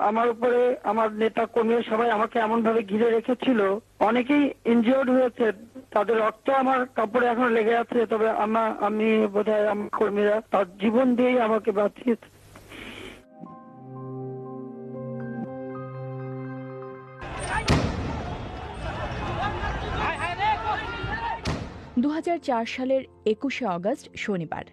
আমার উপরে আমার নেতা কর্মীরা সবাই আমাকে এমন ভাবে ঘিরে রেখেছিল, অনেকেই ইনজিওর্ড হয়েছে, তাদের রক্ত আমার কাপড়ে এখন লেগে আছে, তবে আমি বোধহয় আমার কর্মীরা তার জীবন দিয়েই আমাকে বাঁচিয়েছে। 2004 সালের 21শে আগস্ট শনিবার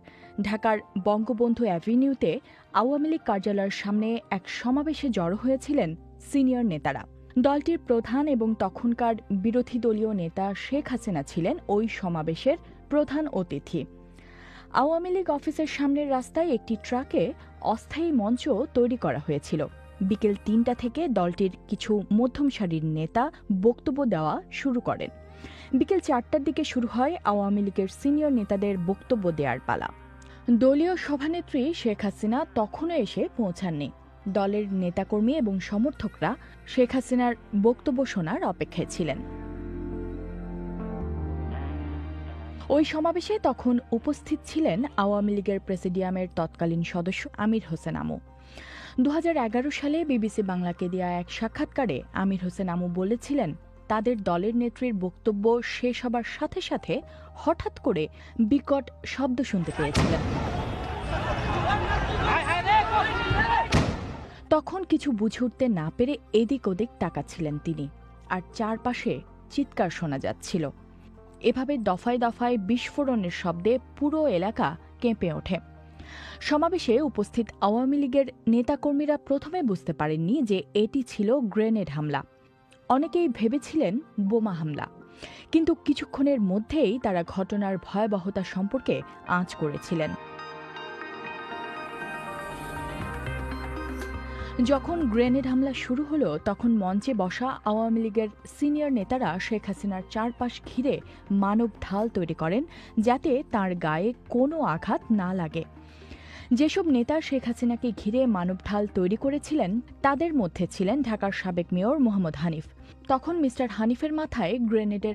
ঢাকার বঙ্গবন্ধু অ্যাভিনিউতে আওয়ামী লীগ কার্যালয়ের সামনে এক সমাবেশে জড়ো হয়েছিলেন সিনিয়র নেতারা। দলটির প্রধান এবং তখনকার বিরোধী দলীয় নেতা শেখ হাসিনা ছিলেন ওই সমাবেশের প্রধান অতিথি। আওয়ামী লীগ অফিসের সামনের রাস্তায় একটি ট্রাকে অস্থায়ী মঞ্চ তৈরি করা হয়েছিল। বিকেল 3টা থেকে দলটির কিছু মধ্যম সারির নেতা বক্তব্য দেওয়া শুরু করেন। বিকেল 4টার দিকে শুরু হয় আওয়ামী লীগের সিনিয়র নেতাদের বক্তব্য দেওয়ার পালা। দলীয় সভানেত্রী শেখ হাসিনা তখনও এসে পৌঁছাননি। দলের নেতাকর্মী এবং সমর্থকরা শেখ হাসিনার বক্তব্য শোনার অপেক্ষায় ছিলেন। ওই সমাবেশে তখন উপস্থিত ছিলেন আওয়ামী লীগের প্রেসিডিয়ামের তৎকালীন সদস্য আমির হোসেন আমু। 2011 সালে বিবিসি বাংলাকে দেয়া এক সাক্ষাৎকারে আমির হোসেন আমু বলেছিলেন, তাদের দলের নেত্রীর বক্তব্য শেষ হবার সাথে সাথে হঠাৎ করে বিকট শব্দ শুনতে পেয়েছিলেন। তখন কিছু বুঝে উঠতে না পেরে এদিক ওদিক তাকাচ্ছিলেন তিনি, আর চারপাশে চিৎকার শোনা যাচ্ছিল। এভাবে দফায় দফায় বিস্ফোরণের শব্দে পুরো এলাকা কেঁপে ওঠে। সমাবেশে উপস্থিত আওয়ামী লীগের নেতাকর্মীরা প্রথমে বুঝতে পারেননি যে এটি ছিল গ্রেনেড হামলা। অনেকেই ভেবেছিলেন বোমা হামলা, কিন্তু কিছুক্ষণের মধ্যেই তারা ঘটনার ভয়াবহতা সম্পর্কে আঁচ করেছিলেন। যখন গ্রেনেড হামলা শুরু হলো, তখন মঞ্চে বসা আওয়ামী লীগের সিনিয়র নেতারা শেখ হাসিনার চারপাশ ঘিরে মানব ঢাল তৈরি করেন, যাতে তার গায়ে কোনো আঘাত না লাগে। যেসব নেতা শেখ হাসিনাকে ঘিরে মানব ঢাল তৈরি করেছিলেন, তাদের মধ্যে ছিলেন ঢাকার সাবেক মেয়র মোহাম্মদ হানিফ। তখন মিস্টার হানিফের মাথায় গ্রেনেডের